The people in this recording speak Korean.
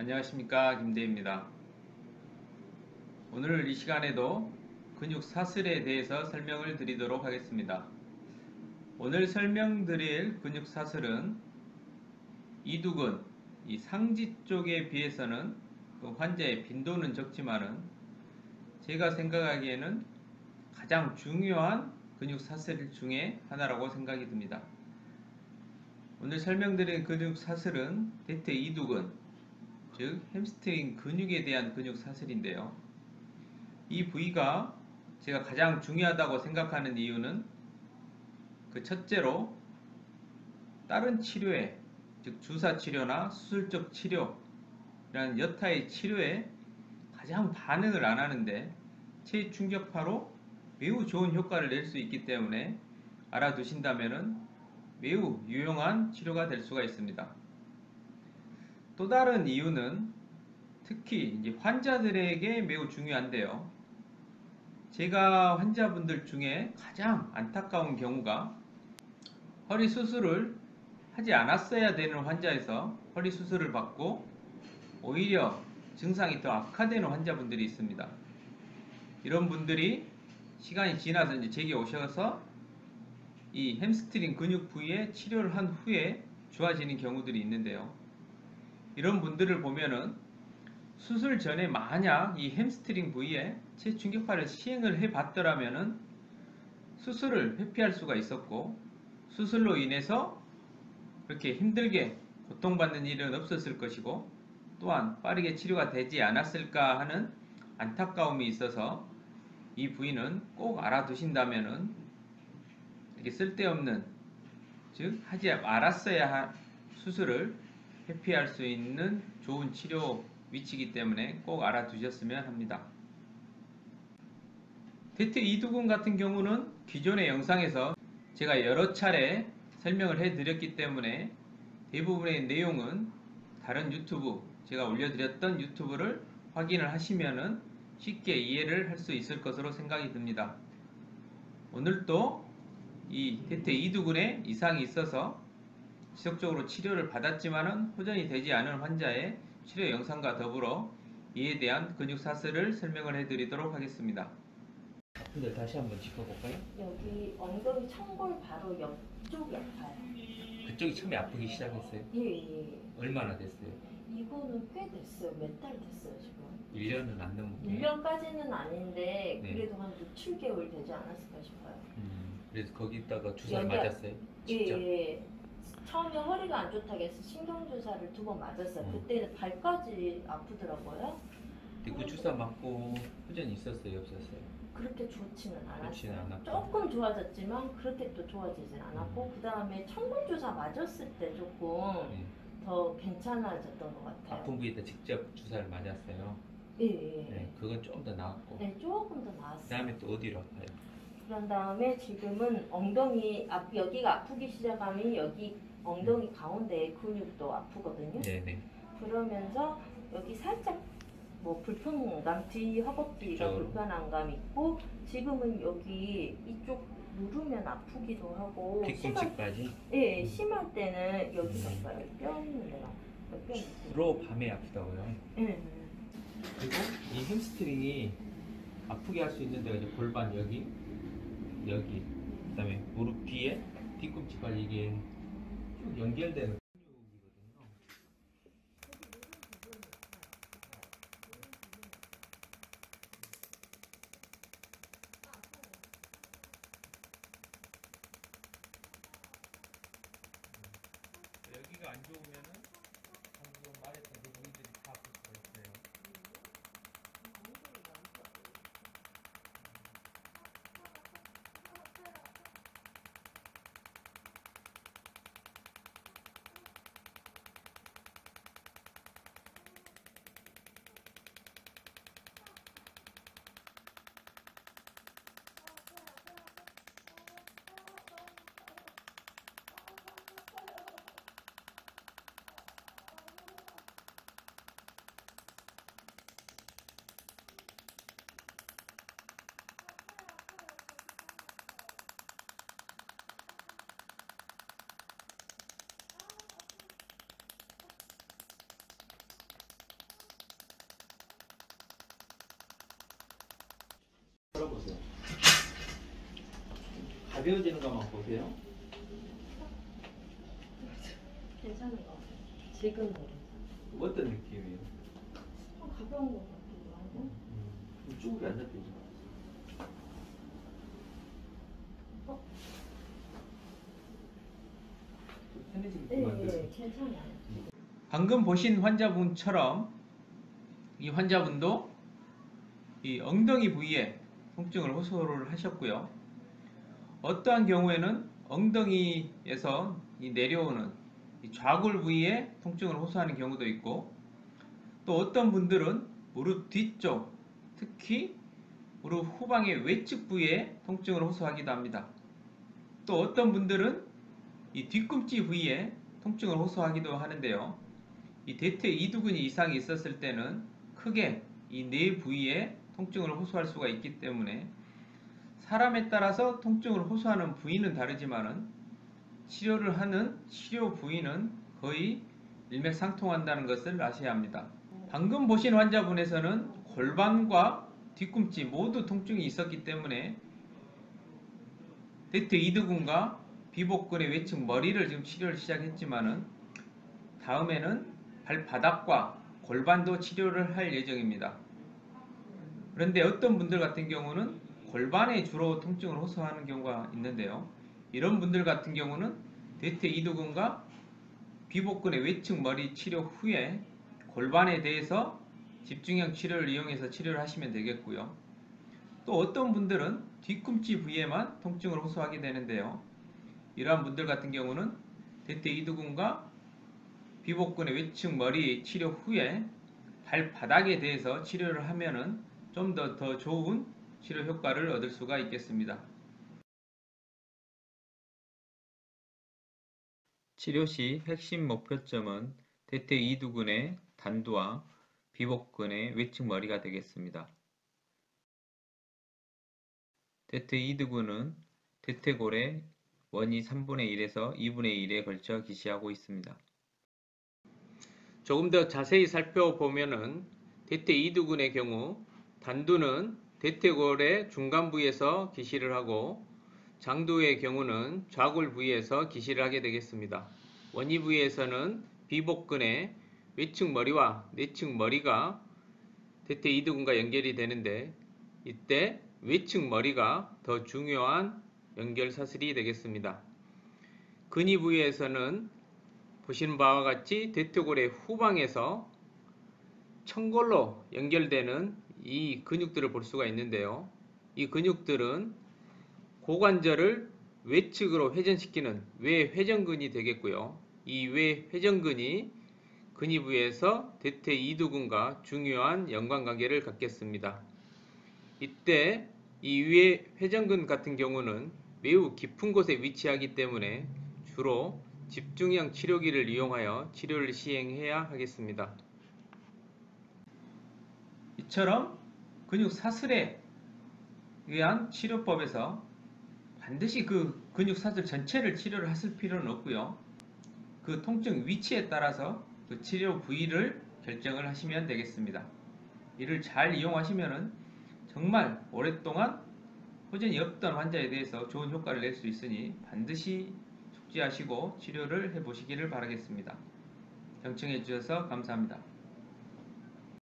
안녕하십니까, 김대입니다. 오늘 이 시간에도 근육 사슬에 대해서 설명을 드리도록 하겠습니다. 오늘 설명드릴 근육 사슬은 이두근, 이 상지 쪽에 비해서는 그 환자의 빈도는 적지만은 제가 생각하기에는 가장 중요한 근육 사슬 중에 하나라고 생각이 듭니다. 오늘 설명드릴 근육 사슬은 대퇴 이두근, 즉 햄스트링 근육에 대한 근육 사슬인데요. 이 부위가 제가 가장 중요하다고 생각하는 이유는 그 첫째로 다른 치료에, 즉 주사 치료나 수술적 치료라는 여타의 치료에 가장 반응을 안 하는데 체충격파로 매우 좋은 효과를 낼 수 있기 때문에 알아두신다면 매우 유용한 치료가 될 수가 있습니다. 또 다른 이유는 특히 이제 환자들에게 매우 중요한데요. 제가 환자분들 중에 가장 안타까운 경우가 허리 수술을 하지 않았어야 되는 환자에서 허리 수술을 받고 오히려 증상이 더 악화되는 환자분들이 있습니다. 이런 분들이 시간이 지나서 이제 제게 오셔서 이 햄스트링 근육 부위에 치료를 한 후에 좋아지는 경우들이 있는데요. 이런 분들을 보면은 수술 전에 만약 이 햄스트링 부위에 체충격파를 시행을 해 봤더라면은 수술을 회피할 수가 있었고 수술로 인해서 그렇게 힘들게 고통받는 일은 없었을 것이고 또한 빠르게 치료가 되지 않았을까 하는 안타까움이 있어서 이 부위는 꼭 알아두신다면은 이렇게 쓸데없는, 즉 하지 말았어야 할 수술을 회피할 수 있는 좋은 치료 위치이기 때문에 꼭 알아두셨으면 합니다. 대퇴 이두근 같은 경우는 기존의 영상에서 제가 여러 차례 설명을 해드렸기 때문에 대부분의 내용은 다른 유튜브, 제가 올려드렸던 유튜브를 확인을 하시면은 쉽게 이해를 할 수 있을 것으로 생각이 듭니다. 오늘도 이 대퇴 이두근에 이상이 있어서 지속적으로 치료를 받았지만은 호전이 되지 않은 환자의 치료 영상과 더불어 이에 대한 근육 사슬을 설명을 해드리도록 하겠습니다. 근데 다시 한번 짚어볼까요? 여기 엉덩이 청골 바로 옆쪽이 아파요. 그쪽이 처음에 아프기 시작했어요? 예. 얼마나 됐어요? 이거는 꽤 됐어요. 몇 달 됐어요, 지금. 1년은 안 넘게? 1년까지는 아닌데, 네. 그래도 한 6, 7개월 되지 않았을까 싶어요. 그래서 거기다가 주사를 맞았어요? 직접? 예. 처음에 허리가 안 좋다고 해서 신경주사를 2번 맞았어요. 그때는 발까지 아프더라고요. 근데 그 주사 맞고 호전이 있었어요? 없었어요? 그렇게 좋지는 않았어요. 좋지는 않았고. 조금 좋아졌지만 그렇게 또 좋아지진 않았고, 그 다음에 청골주사 맞았을 때 조금 네. 더 괜찮아졌던 것 같아요. 아픈 부위에다 직접 주사를 맞았어요? 예. 네, 그건 좀 더 나았고. 네, 조금 더 그 나았어요. 다음에 또 어디로 아파요? 그런 다음에 지금은 엉덩이 여기가 아프기 시작하면 여기 엉덩이 가운데 근육도 아프거든요. 네네. 그러면서 여기 살짝 뭐 불편감, 뒤 허벅지가 그쵸. 불편한 감이 있고, 지금은 여기 이쪽 누르면 아프기도 하고, 뒤꿈치까지? 예, 심할 때는 여기가 아파요. 뼈 있는 데가. 뼈 있는 데. 주로 밤에 아프다고요? 예. 그리고 이 햄스트링이 아프게 할 수 있는 데가 이제 골반 여기, 그 다음에 무릎 뒤에, 뒤꿈치까지 이게 쭉 연결되는 근육이거든요. 여기가 안 좋으면은 방금 말했던 그 부위들이 다 아플 수가 있어요. 걸어보세요. 가벼워지는 것만 보세요. 괜찮은 것 같아요. 지금은 어떤 느낌이에요? 가벼운 것 같기도 하고. 쭉 앉았대요. 네, 괜찮아요. 방금 보신 환자분처럼 이 환자분도 이 엉덩이 부위에 통증을 호소를 하셨고요. 어떠한 경우에는 엉덩이에서 이 내려오는 이 좌골 부위에 통증을 호소하는 경우도 있고, 또 어떤 분들은 무릎 뒤쪽, 특히 무릎 후방의 외측 부위에 통증을 호소하기도 합니다. 또 어떤 분들은 이 뒤꿈치 부위에 통증을 호소하기도 하는데요. 이 대퇴 이두근이 이상이 있었을 때는 크게 이 네 부위에 통증을 호소할 수가 있기 때문에 사람에 따라서 통증을 호소하는 부위는 다르지만은 치료를 하는 치료 부위는 거의 일맥상통한다는 것을 아셔야 합니다. 방금 보신 환자분에서는 골반과 뒤꿈치 모두 통증이 있었기 때문에 대퇴 이두근과 비복근의 외측 머리를 지금 치료를 시작했지만은 다음에는 발바닥과 골반도 치료를 할 예정입니다. 그런데 어떤 분들 같은 경우는 골반에 주로 통증을 호소하는 경우가 있는데요. 이런 분들 같은 경우는 대퇴 이두근과 비복근의 외측 머리 치료 후에 골반에 대해서 집중형 치료를 이용해서 치료를 하시면 되겠고요. 또 어떤 분들은 뒤꿈치 부위에만 통증을 호소하게 되는데요. 이러한 분들 같은 경우는 대퇴 이두근과 비복근의 외측 머리 치료 후에 발바닥에 대해서 치료를 하면은 좀 더 좋은 치료 효과를 얻을 수가 있겠습니다. 치료 시 핵심 목표점은 대퇴 이두근의 단두와 비복근의 외측 머리가 되겠습니다. 대퇴 이두근은 대퇴골의 원이 3분의 1에서 2분의 1에 걸쳐 기시하고 있습니다. 조금 더 자세히 살펴보면은 대퇴 이두근의 경우 단두는 대퇴골의 중간 부위에서 기시를 하고 장두의 경우는 좌골 부위에서 기시를 하게 되겠습니다. 원위 부위에서는 비복근의 외측 머리와 내측 머리가 대퇴 이두근과 연결이 되는데 이때 외측 머리가 더 중요한 연결 사슬이 되겠습니다. 근위 부위에서는 보시는 바와 같이 대퇴골의 후방에서 청골로 연결되는 이 근육들을 볼 수가 있는데요. 이 근육들은 고관절을 외측으로 회전시키는 외회전근이 되겠고요. 이 외회전근이 근위 부위에서 대퇴 이두근과 중요한 연관관계를 갖겠습니다. 이때 이 외회전근 같은 경우는 매우 깊은 곳에 위치하기 때문에 주로 집중형 치료기를 이용하여 치료를 시행해야 하겠습니다. 이처럼 근육 사슬에 의한 치료법에서 반드시 그 근육 사슬 전체를 치료를 하실 필요는 없고요. 그 통증 위치에 따라서 그 치료 부위를 결정을 하시면 되겠습니다. 이를 잘 이용하시면은 정말 오랫동안 호전이 없던 환자에 대해서 좋은 효과를 낼 수 있으니 반드시 숙지하시고 치료를 해보시기를 바라겠습니다. 경청해 주셔서 감사합니다.